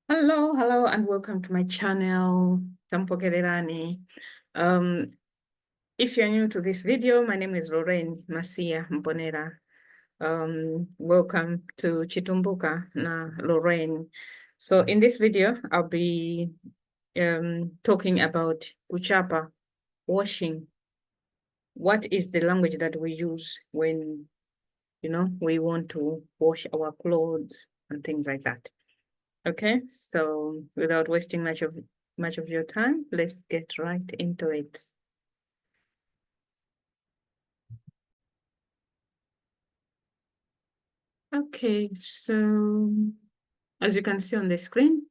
Hello, and welcome to my channel, Tampokererani. If you're new to this video, my name is Lorainemponela. Welcome to Chitumbuka na Lorraine. So in this video, I'll be talking about kuchapa, washing. What is the language that we use when, we want to wash our clothes and things like that? Okay, so without wasting much of your time, let's get right into it. Okay, so as you can see on the screen,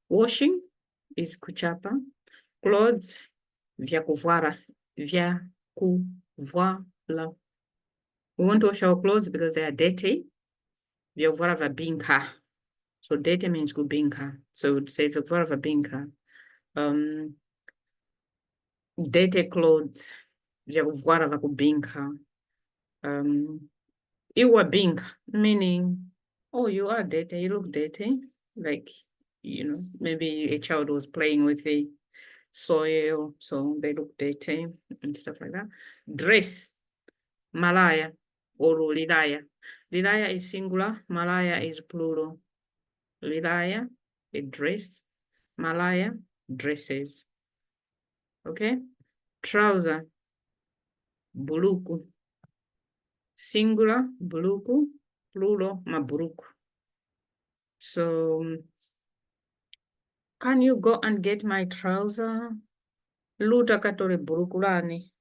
washing is kuchapa, clothes vya kuvara, vya kuvara. We want to wash our clothes because they are dirty. Vya kuvara vya binka. So dirty means kubinka. So we'd say vya kuvara vya binka. Dirty clothes vya kuvara vya kubinka. You were being, meaning, oh, you are dirty, you look dirty. Like, maybe a child was playing with the soil, so they look dirty and stuff like that. Dress, malaya, or lilaya. Lilaya is singular, malaya is plural. Lilaya, a dress. Malaya, dresses. Okay? Trouser, buluku. Singular, buluku, plural, maburuku. So, can you go and get my trouser? Luta katore burukulani.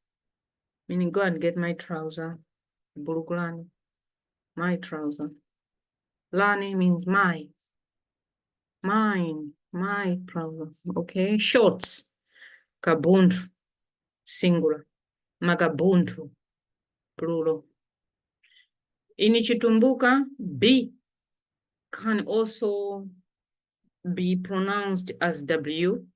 Meaning, go and get my trouser. Burukulani. My trouser. Lani means my. Mine. My trouser. Okay. Shorts. Kabuntu. Singular. Magabuntu. Plural. In Chitumbuka, B can also be pronounced as W,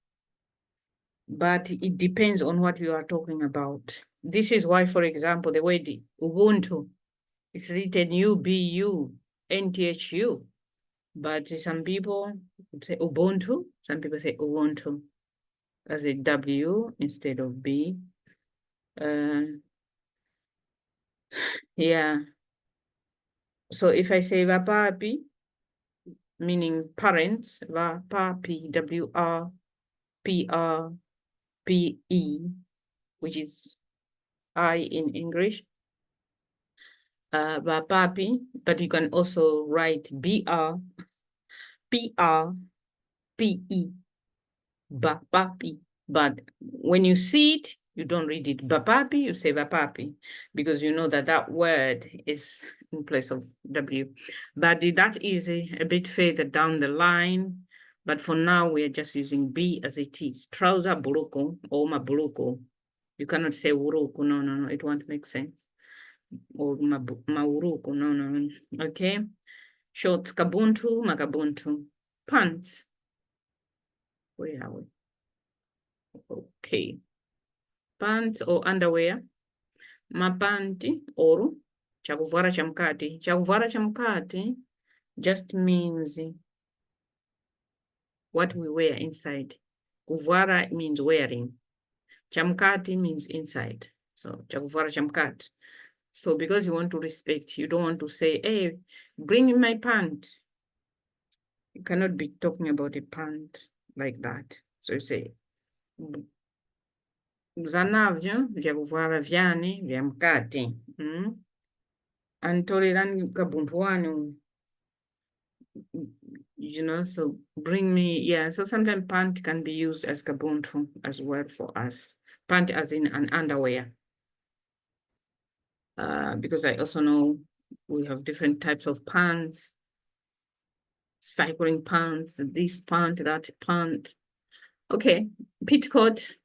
but it depends on what you are talking about. This is why, for example, the word Ubuntu is written UBUNTHU, but some people say Ubuntu, some people say Ubuntu as a W instead of B. Yeah. So if I say Vapapi, meaning parents, Vapapi, WRPRPE, which is I in English. Vapapi, but you can also write BRPRPE, Bapapi. But when you see it, you don't read it Bapapi, you say Vapapi, because you know that that word is in place of W. But that is a bit further down the line. But for now, we are just using B as it is. Trouser buruku or maburuku. You cannot say wuruku. No, it won't make sense. Or mauruku. No. Okay. Shorts kabuntu, magabuntu. Pants. Where are we? Okay. Pants or underwear. Mapanti or chakuvara chamkati. Chakuvara chamkati just means what we wear inside. Kuvara means wearing. Chamkati means inside. So chakuvara chamkati. So because you want to respect, you don't want to say, hey, bring in my pant. You cannot be talking about a pant like that. So you say, zanavyo vya kuvara vyani vya mkati. Antolerani kabuntuani. So bring me, yeah. So sometimes pant can be used as kabuntu as well for us. Pant as in an underwear. Because I also know we have different types of pants. Cycling pants, this pant, that pant. Okay, petticoat.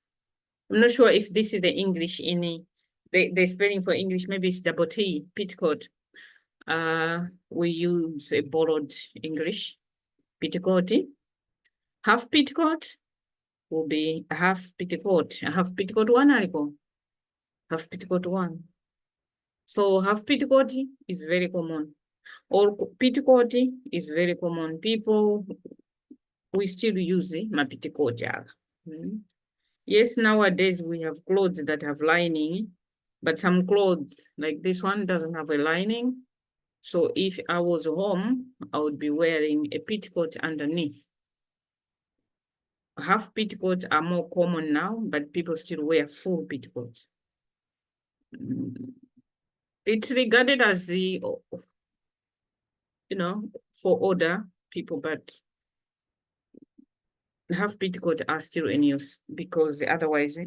I'm not sure if this is the English in the spelling for English. Maybe it's double T, petticoat. We use a borrowed English, petticoat. Half petticoat will be a half petticoat. A half petticoat one, Ariko. Half petticoat one. So half petticoat is very common. Or petticoat is very common. People we still use mapitikoti. Yes, nowadays we have clothes that have lining, but some clothes like this one doesn't have a lining. So if I was home, I would be wearing a petticoat underneath. Half petticoats are more common now, but people still wear full petticoats. It's regarded as the, for older people, but half petticoat are still in use because otherwise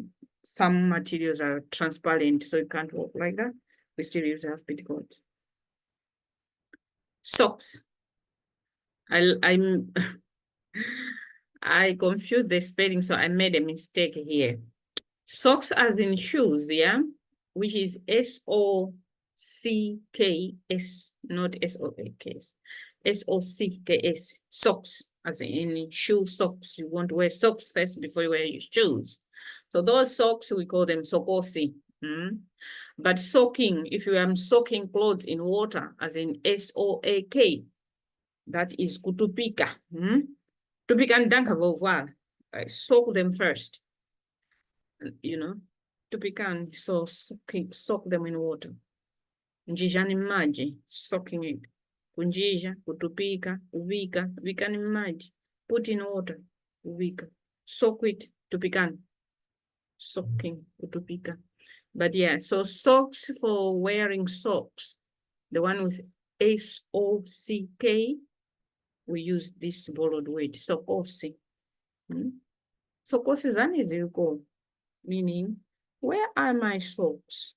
some materials are transparent, so you can't walk like that. We still use half petticoats. Socks. I confused the spelling, so I made a mistake here. Socks as in shoes, yeah, which is S-O-C-K-S, not S-O-A-K-S. S-O-C-K-S, socks, as in shoe socks. You want to wear socks first before you wear your shoes. So those socks, we call them sokosi. But soaking, if you are soaking clothes in water, as in S-O-A-K, that is kutupika. Tupika ndanka vovoar. Soak them first. Tupika, so soak them in water. Njija ni maji, soaking it. Kunjija, kutupika, uvika, vika ni maji. Put in water, uvika. Soak it, tupikan. Soaking, kutupika. But yeah, so socks, for wearing socks, the one with S-O-C-K, we use this borrowed word, sokosi. Sokosi zani zilikuwa, meaning, where are my socks?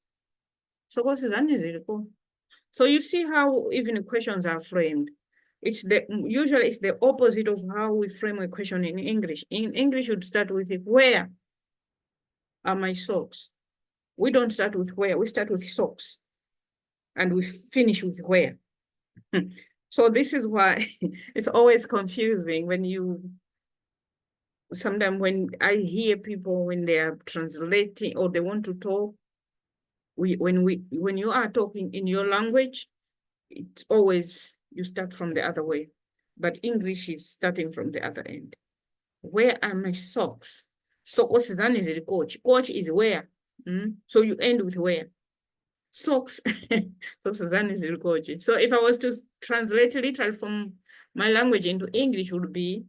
Sokosi zani zilikuwa. So you see how even questions are framed. Usually it's the opposite of how we frame a question in English. In English, you'd start with where are my socks? We don't start with where, we start with socks. And we finish with where. So this is why it's always confusing sometimes when I hear people when they are translating or they want to talk, when you are talking in your language, it's always you start from the other way. But English is starting from the other end. Where are my socks? Socks is the coach. Coach is where. So you end with where. Socks. Socks is the coach. So if I was to translate literally from my language into English, would be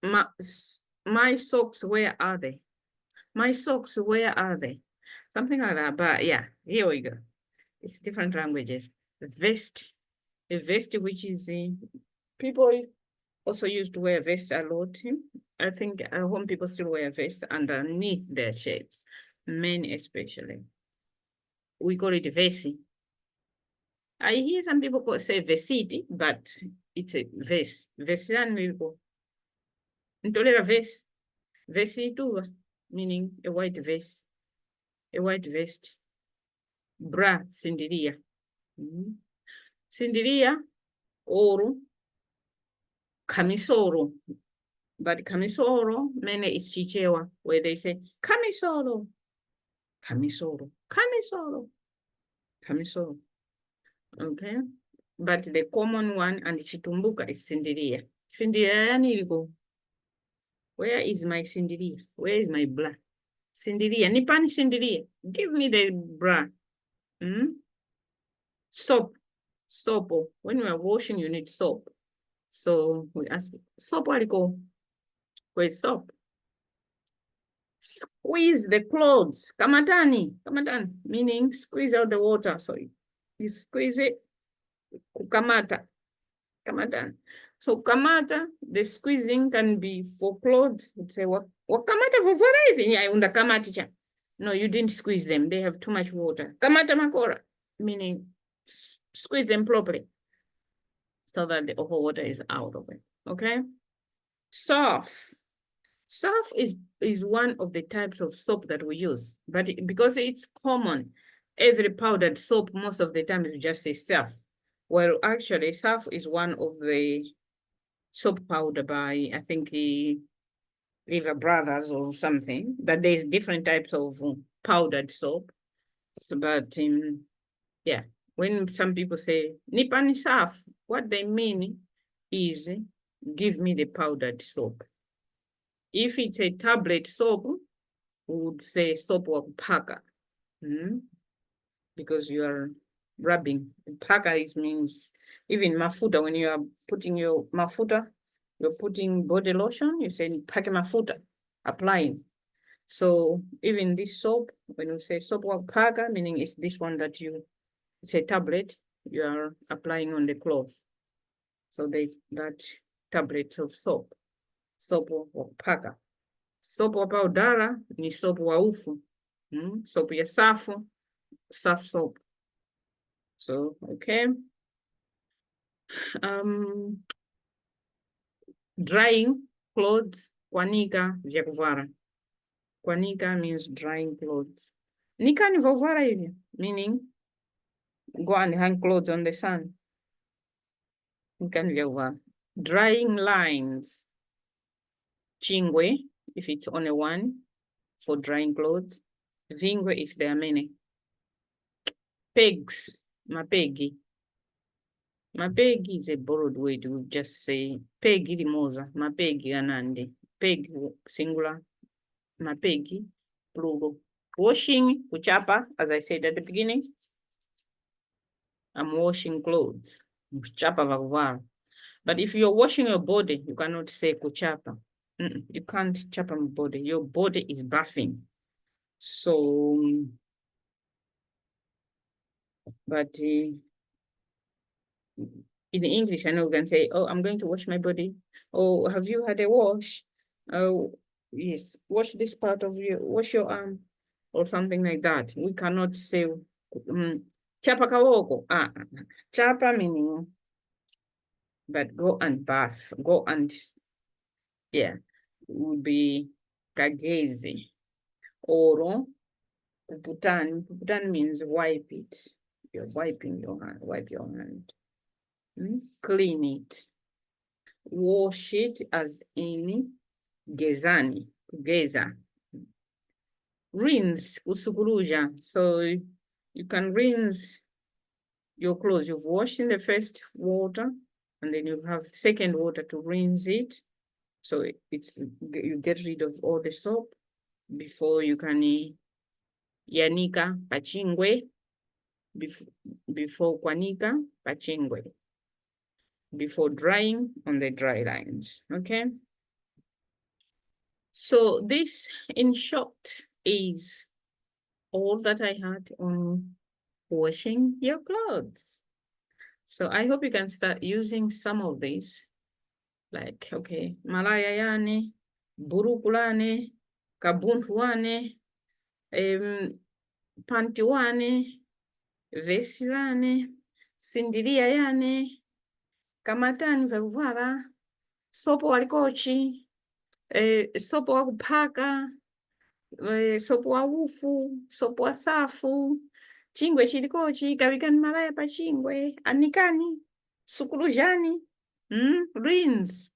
my socks, where are they? My socks, where are they? Something like that. But yeah, here we go. It's different languages. Vest. A vest, which is people also used to wear vests a lot. I think at home people still wear vests underneath their shirts, men especially. We call it vesi. I hear some people say vesiti, but it's a vest. Vesian will go. Ntolera vest. Vesi too, meaning a white vest. A white vest. Bra, sindiria. Sindiria, oru, camisoro. But camisoro, mene is chichewa, where they say, camisoro, camisoro, camisoro, camisoro. Okay? But the common one and chitumbuka is sindiria. Sindiria niligo. Where is my sindiria? Where is my bra? Sindiria, nipani sindiria. Give me the bra. Soap. Soap. When you are washing, you need soap. So we ask, soap aliko. Where's soap? Squeeze the clothes. Kamatani. Kamatani. Meaning squeeze out the water. So you squeeze it. Kukamata. Kamatani. So kamata, the squeezing can be for clothes. You'd say, wakamata for everything. Yeah, unda kamaticha. No, you didn't squeeze them. They have too much water. Kamata makora. Meaning squeeze them properly so that the whole water is out of it. Okay? Surf. Surf is one of the types of soap that we use, but because it's common, every powdered soap, most of the time you just say surf. Well, actually, surf is one of the soap powder by, I think, River Brothers or something, but there's different types of powdered soap. So, but yeah, when some people say Nipani surf, what they mean is give me the powdered soap. If it's a tablet soap, we would say soap wa kupaka. Because you are rubbing. Paka means even mafuta, when you are putting your mafuta, you're putting body lotion, you say pake mafuta, applying. So even this soap, when you say soap wa paka, meaning it's this one that it's a tablet, you are applying on the cloth. So that tablet of soap wa paka. Soap wa powdara ni soap wa ufu. Soap ya safu, safu soap. So, okay. Drying clothes, kwanika vya kuvara. Kwanika means drying clothes. Nika ni vovara hivi, meaning go and hang clothes on the sun. Nika ni vya kuvara. Drying lines. Chingwe, if it's only one, for drying clothes. Vingwe, if there are many. Pegs, mapegi. Mapegi is a borrowed word. We just say pegi limoza, mapegi anandi. Peg singular, mapegi plural. Washing, kuchapa, as I said at the beginning. I'm washing clothes. Kuchapa vakuvara. But if you're washing your body, you cannot say kuchapa. You can't chapa your body. Your body is bathing. So, but in English, I know we can say, oh, I'm going to wash my body. Oh, have you had a wash? Oh, yes, wash this part of you, wash your arm, or something like that. We cannot say, chapa kawoko. Chapa meaning, but go and bath, go and, yeah, would be kagezi. Oro, puputani. Puputani means wipe it. You're wiping your hand, wipe your hand. Clean it. Wash it as in gezani, geza. Rinse, usukuruja. So you can rinse your clothes. You've washed in the first water, and then you have second water to rinse it. So you get rid of all the soap before you can yanika pachingwe, before kwanika pachingwe, before drying on the dry lines. Okay. So this, in short, is all that I had on washing your clothes. So I hope you can start using some of these. Like, okay, malaya yane, burukulane, kabuntuane, pantiwane, vesilane, sindiria yane, kamatani vekuvara, sopo walikochi, sopo wakupaka, sopo wa ufu, sopo wa safu, chingwe chilikochi, kavikani malaya pa chingwe, anikani, sukurujani, rinse.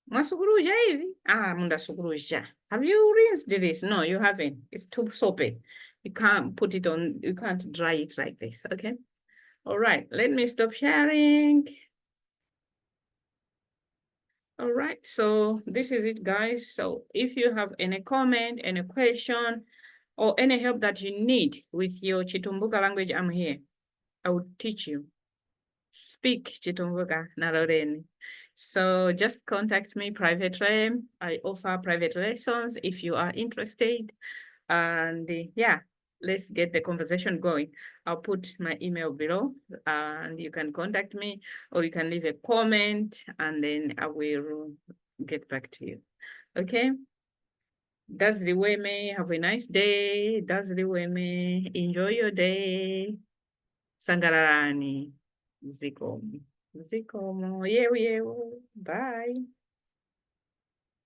Mwasukuruja hivi? Munda sukuruja. Have you rinsed this? No, you haven't. It's too soapy. You can't put it on, you can't dry it like this, okay? All right, let me stop sharing. All right, so this is it, guys. So if you have any comment, any question, or any help that you need with your Chitumbuka language, I'm here. I will teach you. Speak Chitumbuka na Lorraine. So just contact me privately. I offer private lessons if you are interested. And yeah, let's get the conversation going. I'll put my email below and you can contact me, or you can leave a comment and then I will get back to you. Okay? That's the way, me. Have a nice day. That's the way, me. Enjoy your day. Sangarani. Zikomo. Zikomo. Yew, yew. Bye.